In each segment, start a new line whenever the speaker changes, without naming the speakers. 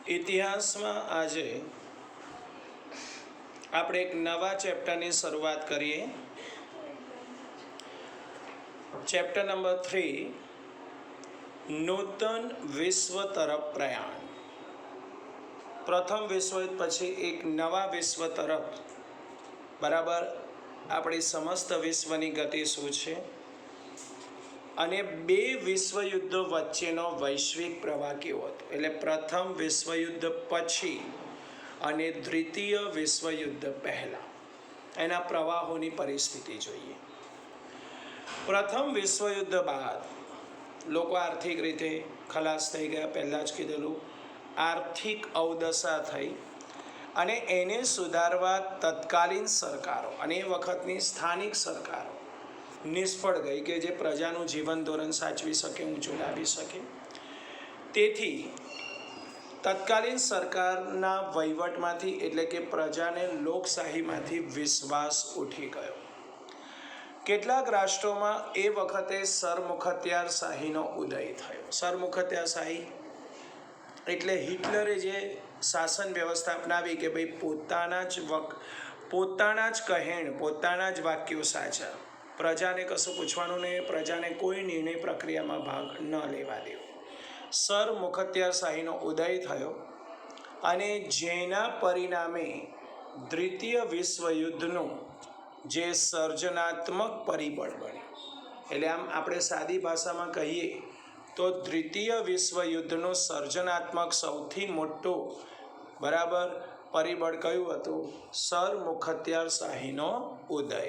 ઇતિહાસમાં આજે આપણે એક નવા ચેપ્ટરની શરૂઆત કરીએ. ચેપ્ટર નંબર 3, નૂતન વિશ્વ તરફ પ્રયાણ. પ્રથમ વિશ્વયુદ્ધ પછી એક નવા વિશ્વ તરફ, બરાબર, આપણી સમસ્ત વિશ્વની ગતિ શું છે અને બે વિશ્વયુદ્ધો વચ્ચેનો વૈશ્વિક પ્રવાહ કેવો હતો, એટલે પ્રથમ વિશ્વયુદ્ધ પછી અને દ્વિતીય વિશ્વયુદ્ધ પહેલાં એના પ્રવાહોની પરિસ્થિતિ જોઈએ. પ્રથમ વિશ્વયુદ્ધ બાદ લોકો આર્થિક રીતે ખલાસ થઈ ગયા. પહેલાં જ કીધેલું, આર્થિક અવદશા થઈ અને એને સુધારવા તત્કાલીન સરકારો અને એ વખતની સ્થાનિક સરકારો નિષ્ફળ ગઈ કે જે પ્રજાનું જીવન ધોરણ સાચવી શકે, ઊંચું લાવી શકે. તેથી તત્કાલીન સરકારના વહીવટમાંથી, એટલે કે પ્રજાને લોકશાહીમાંથી વિશ્વાસ ઉઠી ગયો. કેટલાક રાષ્ટ્રોમાં એ વખતે સરમુખત્યારશાહીનો ઉદય થયો. સરમુખત્યારશાહી એટલે હિટલરે જે શાસન વ્યવસ્થા અપનાવી કે ભાઈ પોતાના જ કહેણ, પોતાના જ વાક્યો સાચા, પ્રજાને કશું પૂછવાનું નહીં, પ્રજાને કોઈ નિર્ણય પ્રક્રિયામાં ભાગ ન લેવા દેવો. સરમુખત્યારશાહીનો ઉદય થયો અને જેના પરિણામે દ્વિતીય વિશ્વયુદ્ધનું જે સર્જનાત્મક પરિબળ બન્યું, એટલે આમ આપણે સાદી ભાષામાં કહીએ તો દ્વિતીય વિશ્વયુદ્ધનું સર્જનાત્મક સૌથી મોટું, બરાબર, પરિબળ કયું હતું? સરમુખત્યારશાહીનો ઉદય.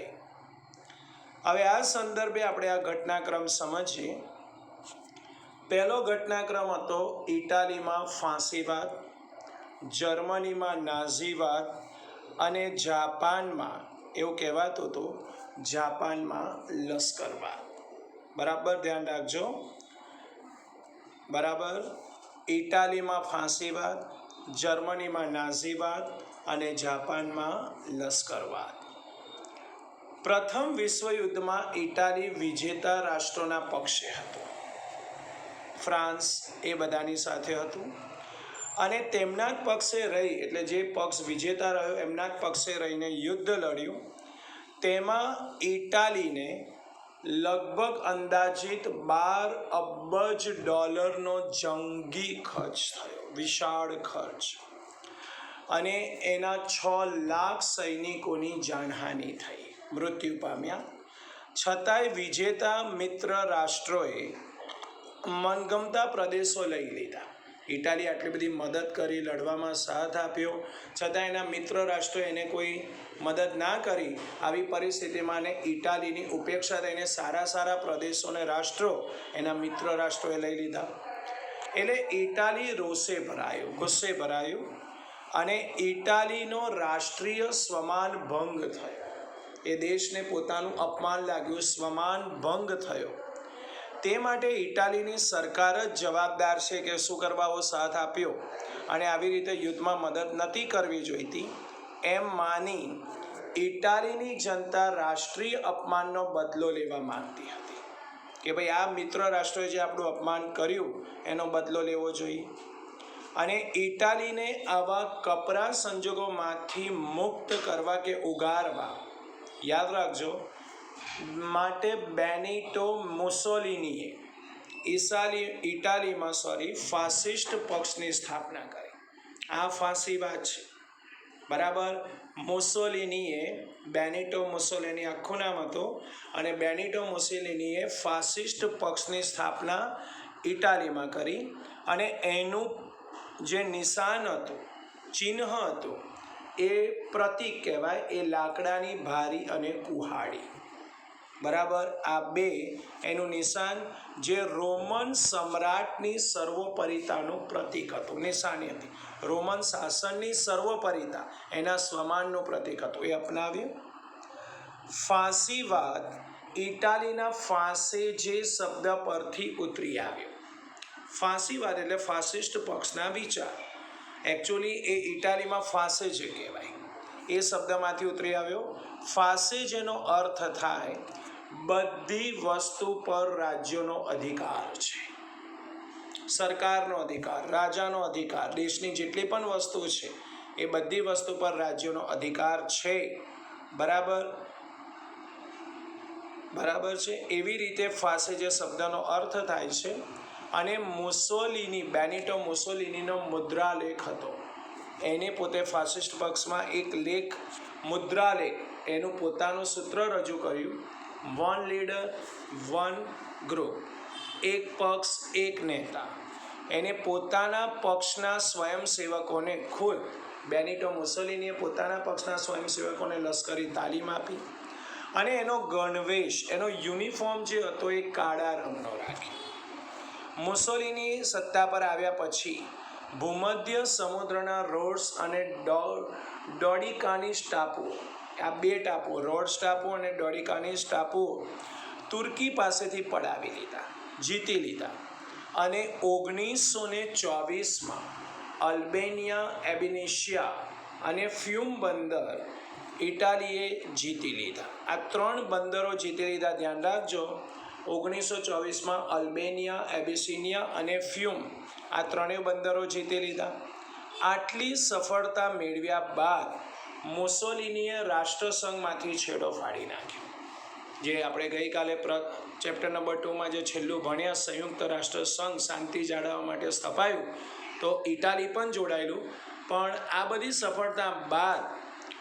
હવે આ સંદર્ભે આપણે આ ઘટનાક્રમ સમજીએ. પહેલો ઘટનાક્રમ હતો ઇટાલીમાં ફાંસીવાદ, જર્મનીમાં નાઝીવાદ અને જાપાનમાં, એવું કહેવાતું હતું, જાપાનમાં લશ્કરવાદ. બરાબર ધ્યાન રાખજો. બરાબર, ઇટાલીમાં ફાંસીવાદ, જર્મનીમાં નાઝીવાદ અને જાપાનમાં લશ્કરવાદ. પ્રથમ વિશ્વયુદ્ધમાં ઇટાલી વિજેતા રાષ્ટ્રોના પક્ષે હતું. ફ્રાન્સ એ બધાની સાથે હતું અને તેમના જ પક્ષે રહી, એટલે જે પક્ષ વિજેતા રહ્યો એમના જ પક્ષે રહીને યુદ્ધ લડ્યું. તેમાં ઇટાલીને લગભગ અંદાજિત $12 અબજ જંગી ખર્ચ થયો, વિશાળ ખર્ચ, અને એના 6 લાખ સૈનિકોની જાનહાનિ થઈ, મૃત્યુ પામ્યા. છતાંય વિજેતા મિત્ર રાષ્ટ્રોએ મનગમતા પ્રદેશો લઈ લીધા. ઇટાલી આટલી બધી મદદ કરી, લડવામાં સાથ આપ્યો, છતાં એના મિત્ર રાષ્ટ્રોએ એને કોઈ મદદ ના કરી. આવી પરિસ્થિતિમાં ઇટાલીની ઉપેક્ષા થઈને સારા પ્રદેશોને રાષ્ટ્રો એના મિત્ર રાષ્ટ્રોએ લઈ લીધા. એટલે ઇટાલી રોષે ભરાયું, ગુસ્સે ભરાયું અને ઇટાલીનો રાષ્ટ્રીય સ્વમાન ભંગ થયો. એ દેશને પોતાનું અપમાન લાગ્યું, સ્વમાન ભંગ થયો. તે માટે ઇટાલીની સરકાર જ જવાબદાર છે કે શું કરવાઓ સાથ આપ્યો અને આવી રીતે યુદ્ધમાં મદદ નથી કરવી જોઈતી, એમ માની ઇટાલીની જનતા રાષ્ટ્રીય અપમાનનો બદલો લેવા માંગતી હતી કે ભાઈ આ મિત્ર રાષ્ટ્રોએ જે આપણું અપમાન કર્યું એનો બદલો લેવો જોઈએ. અને ઇટાલીને આવા કપરા સંજોગોમાંથી મુક્ત કરવા કે ઉગારવા, યાદ રાખજો, માટે બેનિટો મુસોલિનીએ ઇટાલીમાં ફાસિસ્ટ પક્ષની સ્થાપના કરી. આ ફાંસીવાદ છે, બરાબર. મુસોલિનીએ, બેનિટો મુસોલિની આખું નામ હતું, અને બેનિટો મુસોલિનીએ ફાસિસ્ટ પક્ષની સ્થાપના ઇટાલીમાં કરી અને એનું જે નિશાન હતું, ચિહ્ન હતું, એ પ્રતીક કહેવાય, એ લાકડાની ભારી અને કુહાડી. બરાબર, આ બે એનું નિશાન જે રોમન સમ્રાટની સર્વોપરિતાનું પ્રતીક હતું, નિશાની હતી. રોમન શાસનની સર્વોપરિતા, એના સ્વમાનનું પ્રતીક હતું, એ અપનાવ્યું. ફાંસીવાદ ઇટાલીના ફાંસે જે શબ્દ પરથી ઉતરી આવ્યો. ફાંસીવાદ એટલે ફાસિસ્ટ પક્ષના વિચાર. એકચ્યુઅલી એ ઇટાલીમાં ફાંસે જે કહેવાય એ શબ્દમાંથી ઉતરી આવ્યો. ફાંસે જેનો અર્થ થાય બધી વસ્તુ પર રાજ્યોનો અધિકાર છે. સરકારનો અધિકાર, રાજાનો અધિકાર, દેશની જેટલી પણ વસ્તુ છે એ બધી વસ્તુ પર રાજ્યોનો અધિકાર છે. બરાબર બરાબર છે. એવી રીતે ફાસે જે શબ્દનો અર્થ થાય છે. અને મુસોલિની, બેનિટો મુસોલિનીનો મુદ્રાલેખ હતો. એને પોતે ફાસિસ્ટ પક્ષમાં એક લેખ, મુદ્રાલેખ, એનું પોતાનું સૂત્ર રજૂ કર્યું. વન લીડર વન ગ્રુપ, એક પક્ષ એક નેતા. એને પોતાના પક્ષના સ્વયંસેવકોને ખુદ બેનિટો મુસોલિનીએ પોતાના પક્ષના સ્વયંસેવકોને લશ્કરી તાલીમ આપી અને એનો ગણવેશ, એનો યુનિફોર્મ જે હતો એ કાળા રંગનો રાખ્યો. મુસોલિની સત્તા પર આવ્યા પછી ભૂમધ્ય સમુદ્રના રોડ્સ અને ડોડિકાનીસ ટાપુઓ, આ બે ટાપુઓ, રોડ્સ ટાપુ અને ડોડિકાનીસ ટાપુઓ તુર્કી પાસેથી પડાવી લીધા, જીતી લીધા. અને 1924માં અલ્બેનિયા, એબિનિશિયા અને ફ્યુમ બંદર ઇટાલીએ જીતી લીધા. આ 3 બંદરો જીતી લીધા. ધ્યાન રાખજો, 1924માં અલ્બેનિયા, એબિસિનિયા અને ફ્યુમ, આ 3 બંદરો જીતી લીધા. આટલી સફળતા મેળવ્યા બાદ મુસોલિનીએ રાષ્ટ્રસંઘમાંથી છેડો ફાડી નાખ્યો. જે આપણે ગઈકાલે ચેપ્ટર નંબર 2માં જે છેલ્લું ભણ્યા, સંયુક્ત રાષ્ટ્ર સંઘ શાંતિ જાળવવા માટે સ્થપાયું, તો ઇટાલી પણ જોડાયેલું. પણ આ બધી સફળતા બાદ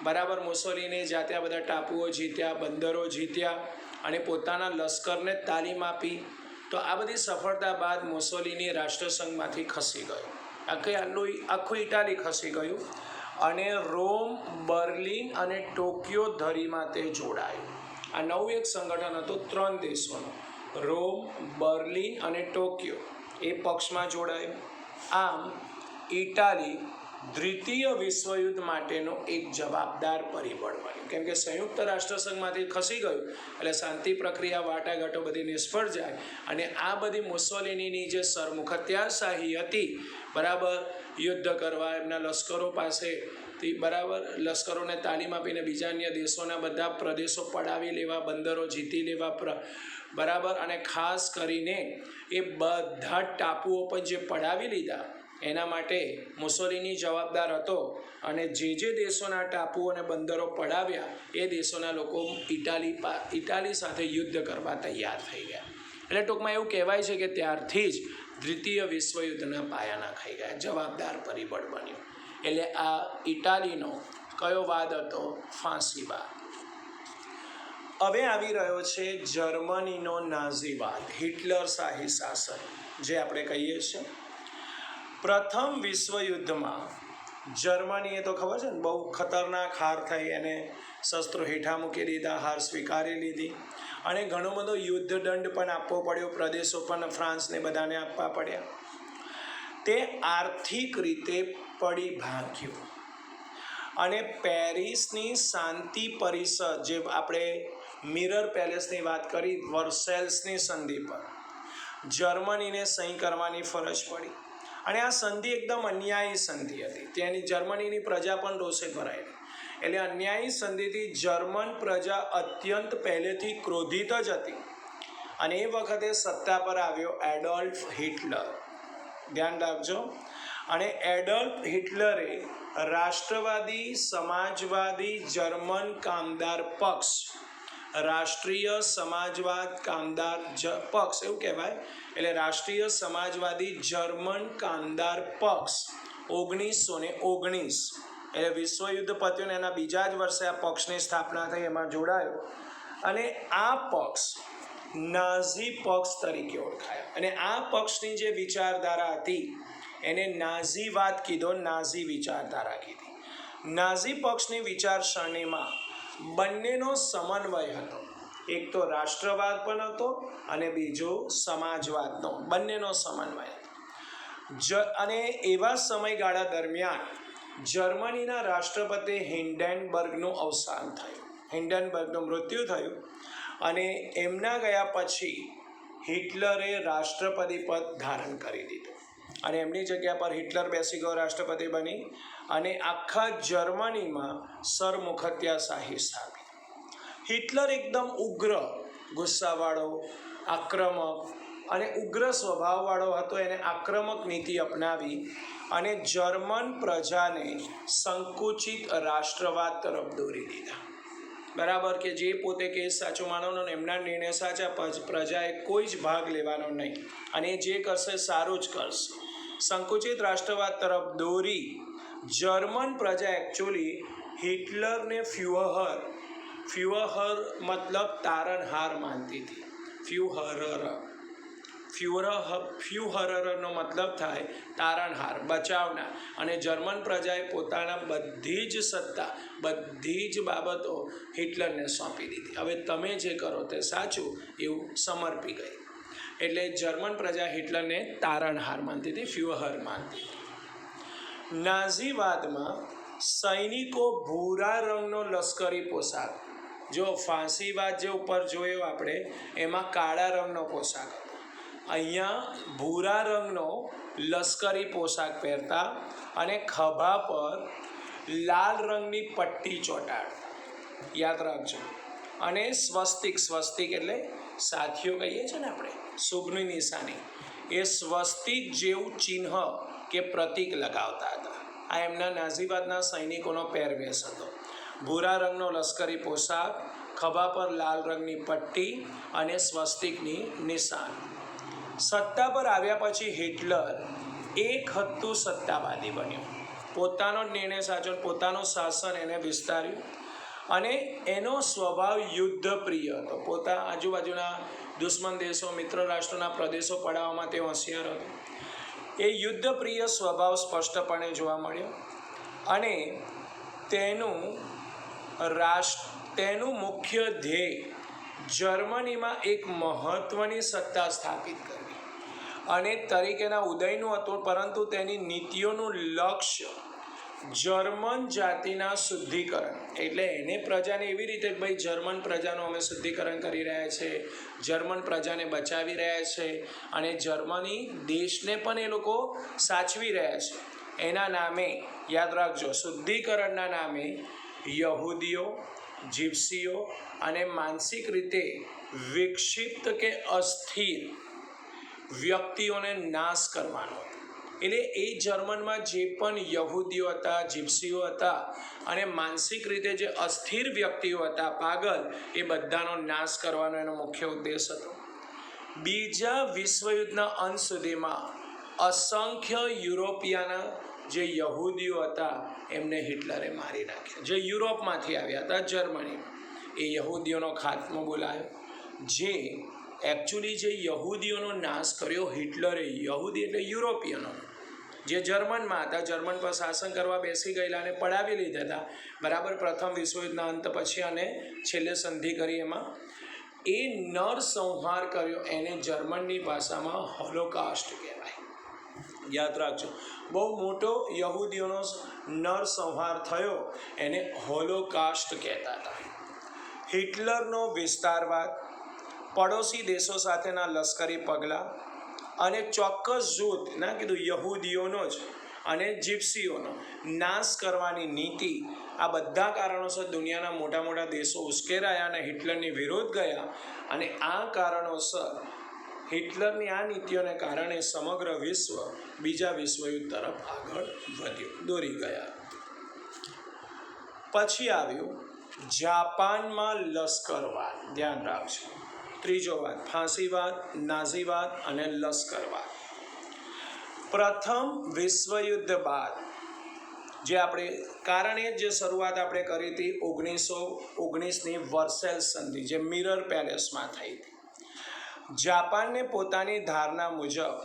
બરાબર મુસોલિની જાતે આ બધા ટાપુઓ જીત્યા, બંદરો જીત્યા અને પોતાના લશ્કરને તાલીમ આપી. તો આ બધી સફળતા બાદ મુસોલિની રાષ્ટ્રસંઘમાંથી ખસી ગયો. આખું ઇટાલી ખસી ગયું અને રોમ, બર્લિન અને ટોક્યો ધરીમાં તે જોડાયું. આ નવું એક સંગઠન હતું 3 દેશોનું, રોમ, બર્લિન અને ટોક્યો, એ પક્ષમાં જોડાયું. આમ ઇટાલી દ્વિતીય વિશ્વયુદ્ધ માટેનો એક જવાબદાર પરિબળ બન્યું. કેમ કે સંયુક્ત રાષ્ટ્રસંઘમાંથી ખસી ગયું એટલે શાંતિ પ્રક્રિયા, વાટાઘાટો બધી નિષ્ફળ જાય. અને આ બધી મુસોલિનીની જે સરમુખત્યારશાહી હતી, બરાબર, યુદ્ધ કરવા, એમના લશ્કરો પાસેથી બરાબર લશ્કરોને તાલીમ આપીને બીજા અન્ય દેશોના બધા પ્રદેશો પડાવી લેવા, બંદરો જીતી લેવા, બરાબર, અને ખાસ કરીને એ બધા ટાપુઓ પણ જે પડાવી લીધા એના માટે મુસોલિની જવાબદાર હતો. અને જે દેશોના ટાપુઓ અને બંદરો પડાવ્યા એ દેશોના લોકો ઇટાલી સાથે યુદ્ધ કરવા તૈયાર થઈ ગયા. એટલે ટૂંકમાં એવું કહેવાય છે કે ત્યારથી જ દ્વિતીય વિશ્વયુદ્ધના પાયા નખાઈ ગયા, જવાબદાર પરિબળ બન્યું. એટલે આ ઇટાલીનો કયો વાદ હતો? ફાંસીવાદ. હવે આવી રહ્યો છે જર્મનીનો નાઝીવાદ, હિટલર શાહી શાસન, જે આપણે કહીએ છીએ. પ્રથમ વિશ્વયુદ્ધમાં જર્મનીએ તો ખબર છે ને, બહુ ખતરનાક હાર થઈ, એને શસ્ત્રો હેઠા મૂકી દીધા, હાર સ્વીકારી લીધી અને ઘણો બધો યુદ્ધ દંડ પણ આપવો પડ્યો, પ્રદેશો પણ ફ્રાન્સને બધાને આપવા પડ્યા. તે આર્થિક રીતે પડી ભાગ્યું અને પેરિસની શાંતિ પરિષદ, જે આપણે મિરર પેલેસની વાત કરી, વર્સેલ્સની સંધિ પર જર્મનીને સહી કરવાની ફરજ પડી. અને આ સંધિ એકદમ અન્યાયી સંધિ હતી. ત્યાંની જર્મનીની પ્રજા પણ રોષે ભરાયેલી. એટલે અન્યાયી સંધિથી જર્મન પ્રજા અત્યંત પહેલેથી ક્રોધિત જ હતી. અને એ વખતે સત્તા પર આવ્યો એડોલ્ફ હિટલર. ધ્યાન રાખજો. અને એડોલ્ફ હિટલરે રાષ્ટ્રવાદી સમાજવાદી જર્મન કામદાર પક્ષ, રાષ્ટ્રીય સમાજવાદ કામદાર પક્ષ એવું કહેવાય, એટલે રાષ્ટ્રીય સમાજવાદી જર્મન કામદાર પક્ષ 1919, એટલે વિશ્વયુદ્ધ પત્યું ને એના બીજા જ વર્ષે આ પક્ષની સ્થાપના થઈ, એમાં જોડાયો. અને આ પક્ષ નાઝી પક્ષ તરીકે ઓળખાયો. અને આ પક્ષની જે વિચારધારા હતી એને નાઝીવાદ કીધો, નાઝી વિચારધારા કીધી. નાઝી પક્ષની વિચારસરણીમાં બંનેનો સમન્વય હતો. એક તો રાષ્ટ્રવાદ પણ હતો અને બીજો સમાજવાદનો, બંનેનો સમન્વય હતો. અને એવા સમયગાળા દરમિયાન જર્મનીના રાષ્ટ્રપતિ હિન્ડેનબર્ગનું અવસાન થયું, હિન્ડેનબર્ગનું મૃત્યુ થયું. અને એમના ગયા પછી હિટલરે રાષ્ટ્રપતિ પદ ધારણ કરી દીધું અને એમની જગ્યા પર હિટલર બેસી ગયો, રાષ્ટ્રપતિ બની અને આખા જર્મનીમાં સરમુખત્યારશાહી સ્થાપી. હિટલર એકદમ ઉગ્ર, ગુસ્સાવાળો, આક્રમક અને ઉગ્ર સ્વભાવવાળો હતો. એને આક્રમક નીતિ અપનાવી અને જર્મન પ્રજાને સંકુચિત રાષ્ટ્રવાદ તરફ દોરી દીધા. બરાબર, કે જે પોતે કેસ સાચો માનવાનો ને એમના નિર્ણય સાચા, પ્રજાએ કોઈ જ ભાગ લેવાનો નહીં અને જે કરશે સારું જ કરશે. સંકુચિત રાષ્ટ્રવાદ તરફ દોરી જર્મન પ્રજા એકચ્યુઅલી હિટલરને ફ્યુહર મતલબ તારણહાર માનતી હતી. ફ્યુહરરનો મતલબ થાય તારણહાર, બચાવનાર. અને જર્મન પ્રજાએ પોતાના બધી જ સત્તા, બધી જ બાબતો હિટલરને સોંપી દીધી. હવે તમે જે કરો તે સાચું એવું સમર્પી ગઈ. એટલે જર્મન પ્રજા હિટલરને તારણહાર માનતી હતી, ફ્યુહર માનતી હતી. નાઝીવાદમાં સૈનિકો ભૂરા રંગનો લશ્કરી પોશાક, જો ફાંસીવાદ જે ઉપર જોયો આપણે એમાં કાળા રંગનો પોશાક હતો, અહીંયા ભૂરા રંગનો લશ્કરી પોશાક પહેરતા અને ખભા પર લાલ રંગની પટ્ટી ચોંટાડતા. યાદ રાખજો. અને સ્વસ્તિક એટલે સાથીઓ કહીએ છીએ ને આપણે, શુભની નિશાની, એ સ્વસ્તિક જેવું ચિહ્ન કે પ્રતીક લગાવતા હતા. આ એમના નાઝીવાદના સૈનિકોનો પહેરવેશ હતો. ભૂરા રંગનો લશ્કરી પોશાક, ખભા પર લાલ રંગની પટ્ટી અને સ્વસ્તિકની નિશાન. સત્તા પર આવ્યા પછી હિટલર એક હતું સત્તાવાદી બન્યો. પોતાનો નિર્ણય સાચો, પોતાનું શાસન એને વિસ્તાર્યું અને એનો સ્વભાવ યુદ્ધપ્રિય હતો. પોતાના આજુબાજુના દુશ્મન દેશો, મિત્ર રાષ્ટ્રોના પ્રદેશો પડાવવામાં તે હોશિયાર હતો. એ યુદ્ધપ્રિય સ્વભાવ સ્પષ્ટપણે જોવા મળ્યો અને તેનું મુખ્ય ધ્યેય જર્મનીમાં એક મહત્ત્વની સત્તા સ્થાપિત કરવી અને તરીકેના ઉદયનું હતું. પરંતુ તેની નીતિઓનું લક્ષ્ય જર્મન જાતિના શુદ્ધિકરણ, એટલે એને પ્રજાને એવી રીતે ભાઈ જર્મન પ્રજાનું અમે શુદ્ધિકરણ કરી રહ્યા છે, જર્મન પ્રજાને બચાવી રહ્યા છે અને જર્મની દેશને પણ એ લોકો સાચવી રહ્યા છે. એના નામે યાદ રાખજો, શુદ્ધિકરણના નામે યહૂદીઓ, જીપ્સીઓ અને માનસિક રીતે વિક્ષિપ્ત કે અસ્થિર વ્યક્તિઓને નાશ કરવાનો. એટલે એ જર્મનમાં જે પણ યહૂદીઓ હતા, જીપ્સીઓ હતા અને માનસિક રીતે જે અસ્થિર વ્યક્તિઓ હતા, પાગલ, એ બધાનો નાશ કરવાનો એનો મુખ્ય ઉદ્દેશ હતો. બીજા વિશ્વયુદ્ધના અંત સુધીમાં અસંખ્ય યુરોપિયાના જે યહૂદીઓ હતા એમને હિટલરે મારી નાખ્યા, જે યુરોપમાંથી આવ્યા હતા જર્મનીમાં. એ યહૂદીઓનો ખાત્મો બોલાયો. જે એકચ્યુઅલી જે યહૂદીઓનો નાશ કર્યો હિટલરે, યહૂદી એટલે યુરોપિયનો, જે જર્મનમાં હતા, જર્મન પર શાસન કરવા બેસી ગયેલા અને પડાવી લીધા હતા. બરાબર, પ્રથમ વિશ્વયુદ્ધના અંત પછી અને છેલ્લે સંધિ કરી એમાં એ નરસંહાર કર્યો. એને જર્મનની ભાષામાં હોલોકાસ્ટ કહેવાય. યાદ રાખજો, બહુ મોટો યહૂદીઓનો નરસંહાર થયો, એને હોલોકાસ્ટ કહેતા હતા. હિટલરનો વિસ્તારવાદ, પડોશી દેશો સાથેના લશ્કરી પગલાં અને ચોક્કસ જૂથ, ના કીધું યહૂદીઓનો જ અને જીપ્સીઓનો નાશ કરવાની નીતિ, આ બધા કારણોસર દુનિયાના મોટા મોટા દેશો ઉશ્કેરાયા અને હિટલરની વિરોધ ગયા. અને આ કારણોસર હિટલરની આ નીતિઓને કારણે સમગ્ર વિશ્વ બીજા વિશ્વયુદ્ધ તરફ આગળ વધ્યું, દોરી ગયા. પછી આવ્યું જાપાનમાં લશ્કરવાદ. ધ્યાન રાખજો, ત્રીજો વાદ, ફાંસીવાદ, નાઝીવાદ અને લશ્કરવાદ. પ્રથમ વિશ્વયુદ્ધ બાદ જે આપણે કારણે જે શરૂઆત આપણે કરી હતી 1919ની વર્સેલ્સ સંધિ, જે મિરર પેલેસમાં થઈ હતી. જાપાનને પોતાની ધારણા મુજબ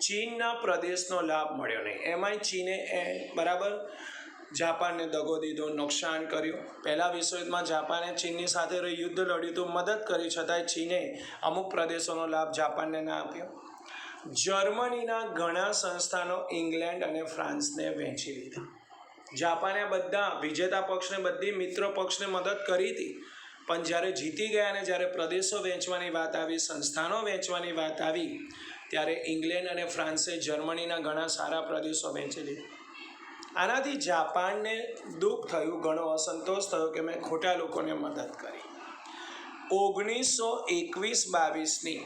ચીનના પ્રદેશનો લાભ મળ્યો નહીં. એમાંય ચીને બરાબર જાપાનને દગો દીધો, નુકસાન કર્યું. પહેલા વિશ્વયુદ્ધમાં જાપાને ચીનની સાથે યુદ્ધ લડ્યું તો મદદ કરી, છતાંય ચીને અમુક પ્રદેશોનો લાભ જાપાનને ના આપ્યો. જર્મનીના ઘણા સંસ્થાનો ઇંગ્લેન્ડ અને ફ્રાન્સને વહેંચી લીધા. જાપાને બધા વિજેતા પક્ષને, બધી મિત્ર પક્ષને મદદ કરી હતી, પણ જ્યારે જીતી ગયા અને જ્યારે પ્રદેશો વહેંચવાની વાત આવી, સંસ્થાનો વહેંચવાની વાત આવી, ત્યારે ઇંગ્લેન્ડ અને ફ્રાન્સે જર્મનીના ઘણા સારા પ્રદેશો વહેંચી લીધા. આનાથી જાપાનને દુઃખ થયું, ઘણો અસંતોષ થયો કે મેં ખોટા લોકોને મદદ કરી. 1921-22ની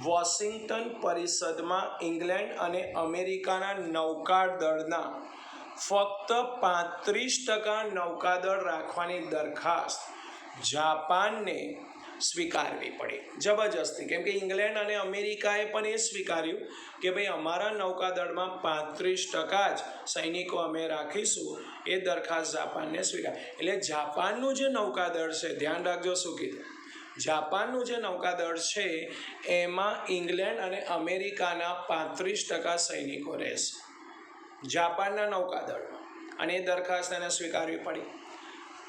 વોશિંગ્ટન પરિષદમાં ઇંગ્લેન્ડ અને અમેરિકાના નૌકાદળ દળના ફક્ત 35% નૌકાદળ રાખવાની દરખાસ્ત જાપાનને સ્વીકારવી પડી જબરજસ્તી, કેમ કે ઇંગ્લેન્ડ અને અમેરિકાએ પણ એ સ્વીકાર્યું કે ભાઈ અમારા નૌકાદળમાં 35% જ સૈનિકો અમે રાખીશું. એ દરખાસ્ત જાપાનને સ્વીકાર. એટલે જાપાનનું જે નૌકાદળ છે, ધ્યાન રાખજો શું કીધું, જાપાનનું જે નૌકાદળ છે એમાં ઇંગ્લેન્ડ અને અમેરિકાના 35% સૈનિકો રહેશે જાપાનના નૌકાદળમાં, અને એ દરખાસ્ત એને સ્વીકારવી પડી.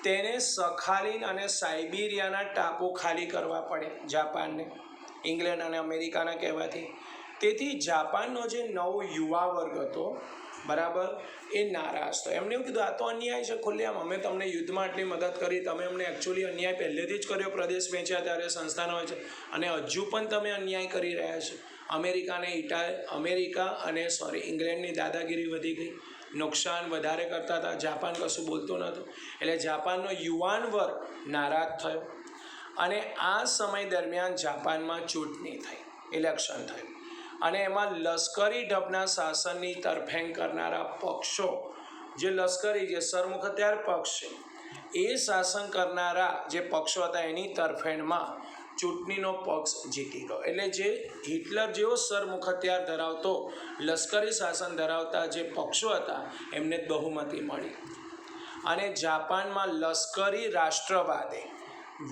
તેને સખાલિન અને સાઇબિરિયાના ટાપુ ખાલી કરવા પડે જાપાનને, ઇંગ્લેન્ડ અને અમેરિકાના કહેવાથી. તેથી જાપાનનો જે નવો યુવા વર્ગ હતો, બરાબર, એ નારાજ હતો. એમને એવું કીધું, આ તો અન્યાય છે ખુલ્લેઆમ, અમે તમને યુદ્ધમાં આટલી મદદ કરી, તમે અમને એકચ્યુઅલી અન્યાય પહેલેથી જ કર્યો, પ્રદેશ વેચ્યા ત્યારે સંસ્થાનો હોય છે, અને હજુ પણ તમે અન્યાય કરી રહ્યા છો. અમેરિકા અને ઇંગ્લેન્ડની દાદાગીરી વધી ગઈ, નુકસાન વધારે કરતા હતા, જાપાન કશું બોલતું નહોતું. એટલે જાપાનનો યુવાન વર્ગ નારાજ થયો, અને આ સમય દરમિયાન જાપાનમાં ચૂંટણી થઈ, ઇલેક્શન થયું, અને એમાં લશ્કરી ઢબના શાસનની તરફેણ કરનારા પક્ષો, જે લશ્કરી જે સરમુખત્યાર પક્ષ છે, એ શાસન કરનારા જે પક્ષો હતા એની તરફેણમાં ચૂંટણીનો પક્ષ જીતી ગયો. એટલે જે હિટલર જેવો સરમુખત્યાર ધરાવતો લશ્કરી શાસન ધરાવતા જે પક્ષો હતા એમને બહુમતી મળી, અને જાપાનમાં લશ્કરી રાષ્ટ્રવાદે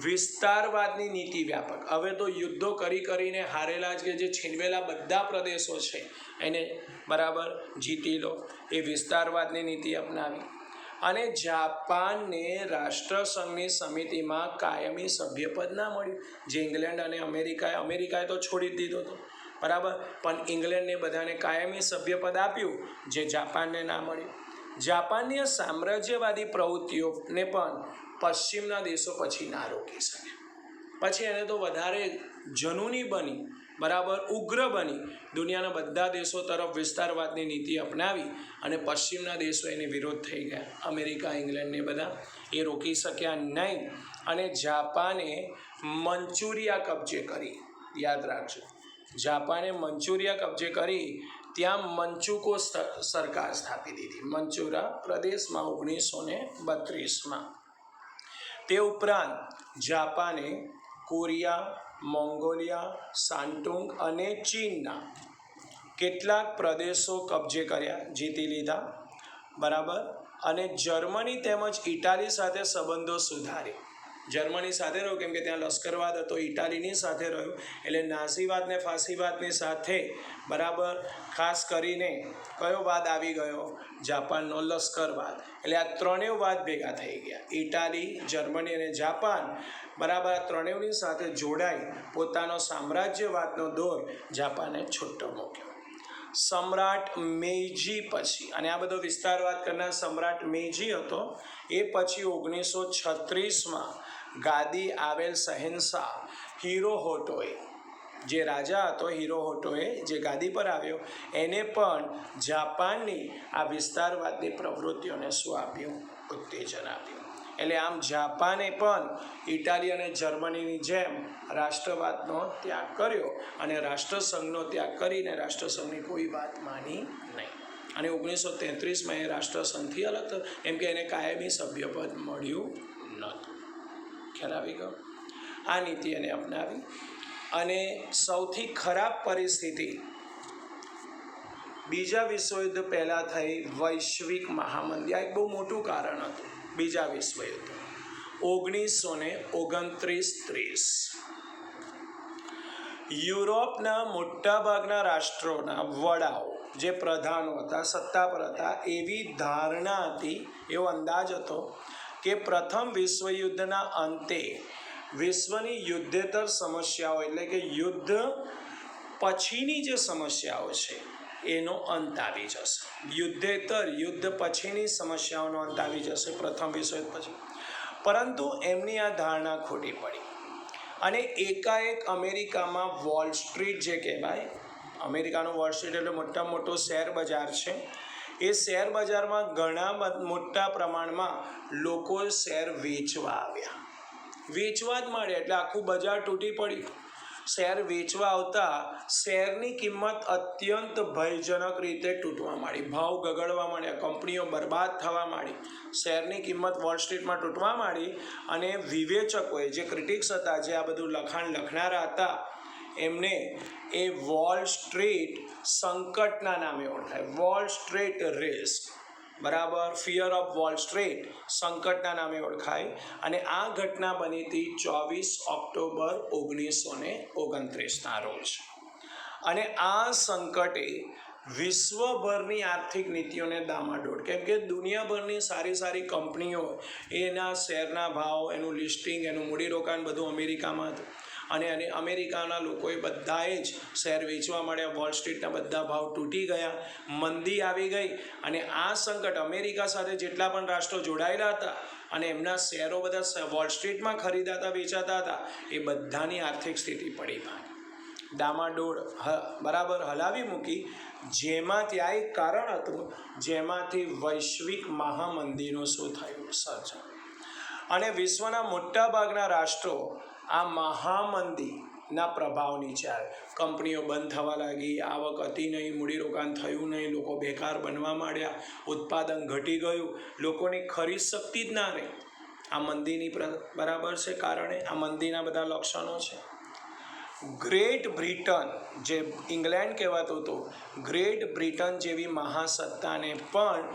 વિસ્તારવાદની નીતિ વ્યાપક. હવે તો યુદ્ધો કરીને હારેલા જ કે જે છીનવેલા બધા પ્રદેશો છે એને બરાબર જીતી લો, એ વિસ્તારવાદની નીતિ અપનાવી. અને જાપાનને રાષ્ટ્રસંઘની સમિતિમાં કાયમી સભ્યપદ ના મળ્યું, જે ઇંગ્લેન્ડ અને અમેરિકાએ તો છોડી જ દીધો હતો, બરાબર, પણ ઇંગ્લેન્ડને બધાને કાયમી સભ્યપદ આપ્યું, જે જાપાનને ના મળ્યું. જાપાનની સામ્રાજ્યવાદી પ્રવૃત્તિઓને પણ પશ્ચિમના દેશો પછી ના રોકી શકે. પછી એને તો વધારે જનૂની બની, બરાબર, ઉગ્ર બની, દુનિયાના બધા દેશો તરફ વિસ્તારવાદની નીતિ અપનાવી, અને પશ્ચિમના દેશો એની વિરોધ થઈ ગયા. અમેરિકા, ઇંગ્લેન્ડને બધા એ રોકી શક્યા નહીં, અને જાપાને મંચુરિયા કબજે કરી. યાદ રાખજો, જાપાને મંચુરિયા કબજે કરી, ત્યાં મંચુકો સરકાર સ્થાપી દીધી, મંચુરા પ્રદેશમાં 1932માં. તે ઉપરાંત જાપાને કોરિયા, મોંગોલિયા, શાન્ટુંગ અને ચીનના કેટલાક પ્રદેશો કબજે કર્યા, જીતી લીધા, બરાબર, અને જર્મની તેમજ ઇટાલી સાથે સંબંધો સુધારી. જર્મની સાથે રહ્યો, કેમ કે ત્યાં લશ્કરવાદ હતો, ઇટાલીની સાથે રહ્યો, એટલે નાઝીવાદ ને ફાસીવાદની સાથે, બરાબર, ખાસ કરીને કયો વાદ આવી ગયો, જાપાનનો લશ્કરવાદ. એટલે આ ત્રણેય વાદ ભેગા થઈ ગયા, ઇટાલી, જર્મની અને જાપાન, બરાબર, આ ત્રણેયની સાથે જોડાઈ પોતાનો સામ્રાજ્યવાદનો દોર જાપાને છૂટો મૂક્યો. સમ્રાટ મેઈજી પછી, અને આ બધો વિસ્તારવાદ કરનાર સમ્રાટ મેઈજી હતો, એ પછી 1936માં ગાદી આવેલ શહેનશાહ હિરોહિટોએ, જે રાજા હતો હિરોહિટોએ જે ગાદી પર આવ્યો, એને પણ જાપાનની આ વિસ્તારવાદની પ્રવૃત્તિઓને શું આપ્યું, ઉત્તેજન આપ્યું. એટલે આમ જાપાને પણ ઇટાલી અને જર્મનીની જેમ રાષ્ટ્રવાદનો ત્યાગ કર્યો, અને રાષ્ટ્રસંઘનો ત્યાગ કરીને રાષ્ટ્રસંઘની કોઈ વાત માની નહીં, અને 1933માં એ રાષ્ટ્રસંઘથી અલગ થયો, એમ કે એને કાયમી સભ્યપદ મળ્યું નહોતું. ખ્યાલ આવી ગયો. આ નીતિ એને અપનાવી, અને સૌથી ખરાબ પરિસ્થિતિ બીજા વિશ્વયુદ્ધ પહેલાં થઈ, વૈશ્વિક મહામંદી. આ એક બહુ મોટું કારણ હતું બીજા વિશ્વયુદ્ધ, 1929-30. યુરોપના મોટાભાગના રાષ્ટ્રોના વડાઓ, જે પ્રધાનો હતા, સત્તા પર હતા, એવી ધારણા હતી, એવો અંદાજ હતો કે પ્રથમ વિશ્વયુદ્ધના અંતે વિશ્વની યુદ્ધેતર સમસ્યાઓ, એટલે કે યુદ્ધ પછીની જે સમસ્યાઓ છે એનો અંત આવી જશે. યુદ્ધેતર, યુદ્ધ પછીની સમસ્યાઓનો અંત આવી જશે પ્રથમ વિશ્વયુદ્ધ પછી. પરંતુ એમની આ ધારણા ખોટી પડી, અને એકાએક અમેરિકામાં વોલ સ્ટ્રીટ જે કહેવાય, અમેરિકાનું વોલ સ્ટ્રીટ એટલે મોટામાં મોટું શેર બજાર છે, એ શેર બજારમાં ઘણા મોટા પ્રમાણમાં લોકો શેર વેચવા આવ્યા, વેચવા જ માંડ્યા, એટલે આખું બજાર તૂટી પડ્યું. શેર વેચવા આવતા શેરની કિંમત અત્યંત ભયજનક રીતે તૂટવા માંડી, ભાવ ગગડવા માંડ્યા, કંપનીઓ બરબાદ થવા માંડી, શેરની કિંમત વોલ સ્ટ્રીટમાં તૂટવા માંડી. અને વિવેચકોએ, જે ક્રિટિક્સ હતા, જે આ બધું લખાણ લખનારા હતા, એમને એ વોલ સ્ટ્રીટ સંકટના નામે ઓળખાય, વોલ સ્ટ્રીટ રિસ્ક, બરાબર, ફિયર ઓફ વોલ સ્ટ્રીટ સંકટના નામે ઓળખાય. અને આ ઘટના બની હતી 24 ઓક્ટોબર 1929ના રોજ. અને આ સંકટે વિશ્વભરની આર્થિક નીતિઓને ડામાડોળ, કેમ કે દુનિયાભરની સારી સારી કંપનીઓ, એના શેરના ભાવ, એનું લિસ્ટિંગ, એનું મૂડીરોકાણ બધું અમેરિકામાં હતું. અને અમેરિકાના લોકોએ બધાએ જ શેર વેચવા માંડ્યા, વોલ સ્ટ્રીટના બધા ભાવ તૂટી ગયા, મંદી આવી ગઈ. અને આ સંકટ અમેરિકા સાથે જેટલા પણ રાષ્ટ્રો જોડાયેલા હતા અને એમના શેરો બધા વોલ સ્ટ્રીટમાં ખરીદાતા વેચાતા હતા, એ બધાની આર્થિક સ્થિતિ પડી ભાંગી, ડામાડોળ, બરાબર હલાવી મૂકી. જેમાં ત્યાં એક કારણ હતું, જેમાંથી વૈશ્વિક મહામંદીનું શું થયું, સર્જન. અને વિશ્વના મોટાભાગના રાષ્ટ્રો આ મહામંદીના પ્રભાવ નીચે આવે, કંપનીઓ બંધ થવા લાગી, આવક હતી નહીં, મૂડીરોકાણ થયું નહીં, લોકો બેકાર બનવા માંડ્યા, ઉત્પાદન ઘટી ગયું, લોકોની ખરીદ શક્તિ જ ના રહી. આ મંદીની બરાબર છે કારણે, આ મંદીના બધા લક્ષણો છે. ગ્રેટ બ્રિટન, જે ઇંગ્લેન્ડ કહેવાતું હતું, ગ્રેટ બ્રિટન જેવી મહાસત્તાને પણ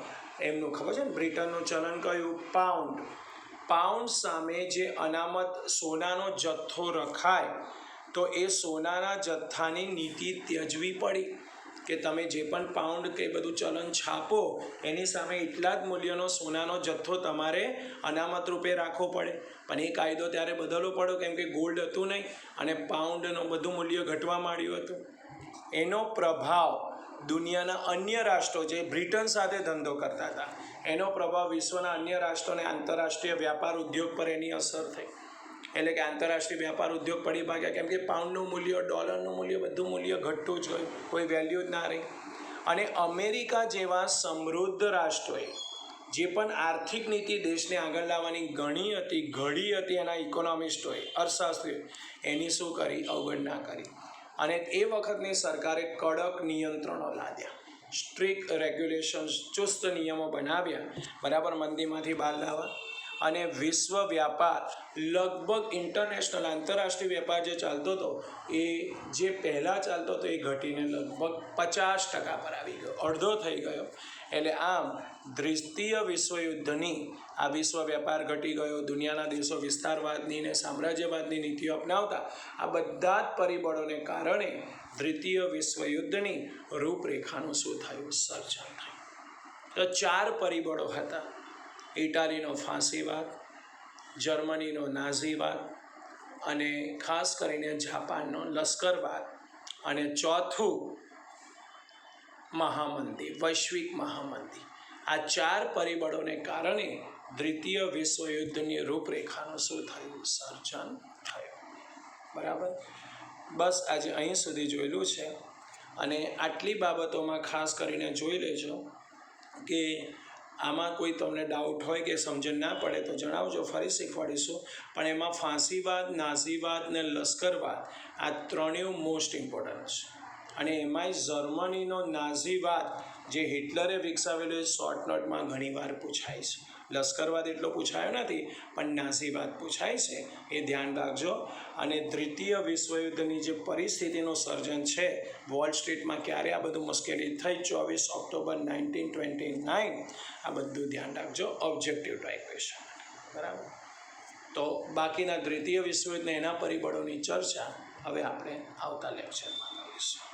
એમનું ખબર છે ને, બ્રિટનનું ચલણ કયું, પાઉન્ડ. પાઉન્ડ સામે જે અનામત સોનાનો જથ્થો રખાય, તો એ સોનાના જથ્થાની નીતિ ત્યજવી પડી કે તમે જે પણ પાઉન્ડ કે બધું ચલણ છાપો, એની સામે એટલા જ મૂલ્યનો સોનાનો જથ્થો તમારે અનામત રૂપે રાખવો પડે. પણ એ કાયદો ત્યારે બદલવો પડ્યો, કેમ કે ગોલ્ડ હતું નહીં અને પાઉન્ડનું બધું મૂલ્ય ઘટવા માંડ્યું હતું. એનો પ્રભાવ દુનિયાના અન્ય રાષ્ટ્રો, જે બ્રિટન સાથે ધંધો કરતા હતા, એનો પ્રભાવ વિશ્વના અન્ય રાષ્ટ્રોને આંતરરાષ્ટ્રીય વ્યાપાર ઉદ્યોગ પર એની અસર થઈ. એટલે કે આંતરરાષ્ટ્રીય વ્યાપાર ઉદ્યોગ પડી ભાગ્યા, કેમ કે પાઉન્ડનું મૂલ્ય, ડોલરનું મૂલ્ય, બધું મૂલ્ય ઘટતું જ ગયું, કોઈ વેલ્યુ જ ના રહી. અને અમેરિકા જેવા સમૃદ્ધ રાષ્ટ્રોએ જે પણ આર્થિક નીતિ દેશને આગળ લાવવાની ઘડી હતી એના ઇકોનોમિસ્ટોએ, અર્થશાસ્ત્રીઓએ, એની શું કરી, અવગણના કરી. અને એ વખતની સરકારે કડક નિયંત્રણો લાદ્યા, સ્ટ્રિક્ટ રેગ્યુલેશન્સ, ચુસ્ત નિયમો બનાવ્યા, બરાબર, મંદીમાંથી બહાર લાવવા. અને વિશ્વ વ્યાપાર લગભગ ઇન્ટરનેશનલ, આંતરરાષ્ટ્રીય વેપાર જે ચાલતો હતો, એ જે પહેલાં ચાલતો હતો એ ઘટીને લગભગ 50% પર આવી ગયો, અડધો થઈ ગયો. એટલે આમ દ્વિતીય વિશ્વયુદ્ધની આ વિશ્વ વ્યાપાર ઘટી ગયો, દુનિયાના દેશો વિસ્તારવાદની ને સામ્રાજ્યવાદની નીતિઓ અપનાવતા, આ બધા જ પરિબળોને કારણે દ્વિતીય વિશ્વયુદ્ધની રૂપરેખાનું શું થયું, સર્જન થયું. તો 4 પરિબળો હતા: ઇટાલીનો ફાંસીવાદ, જર્મનીનો નાઝીવાદ, અને ખાસ કરીને જાપાનનો લશ્કરવાદ, અને ચોથું મહામંદી, વૈશ્વિક મહામંદી. આ 4 પરિબળોને કારણે દ્વિતીય વિશ્વયુદ્ધની રૂપરેખાનું શું થયું, સર્જન થયું. બરાબર, બસ આજે અહીં સુધી જોયેલું છે. અને આટલી બાબતોમાં ખાસ કરીને જોઈ લેજો કે આમાં કોઈ તમને ડાઉટ હોય કે સમજણ ના પડે તો જણાવજો, ફરી શીખવાડીશું. પણ એમાં ફાંસીવાદ, નાઝીવાદ ને લશ્કરવાદ, આ ત્રણેય મોસ્ટ ઇમ્પોર્ટન્ટ છે. અને એમાંય જર્મનીનો નાઝીવાદ જે હિટલરે વિકસાવેલો, એ શોર્ટ નોટમાં ઘણીવાર પૂછાય છે. લશ્કરવાદ એટલો પૂછાયો નથી, પણ નાઝીવાદ પૂછાય છે, એ ધ્યાન રાખજો. અને દ્વિતીય વિશ્વયુદ્ધની જે પરિસ્થિતિનું સર્જન છે, વોલ સ્ટ્રીટમાં ક્યારે આ બધું મુશ્કેલી થઈ, 24 ઓક્ટોબર 1929, આ બધું ધ્યાન રાખજો, ઓબ્જેક્ટિવ ટાઈપ ક્વેશ્ચન. બરાબર, તો બાકીના દ્વિતીય વિશ્વયુદ્ધને એના પરિબળોની ચર્ચા હવે આપણે આવતા લેક્ચરમાં કરીશું.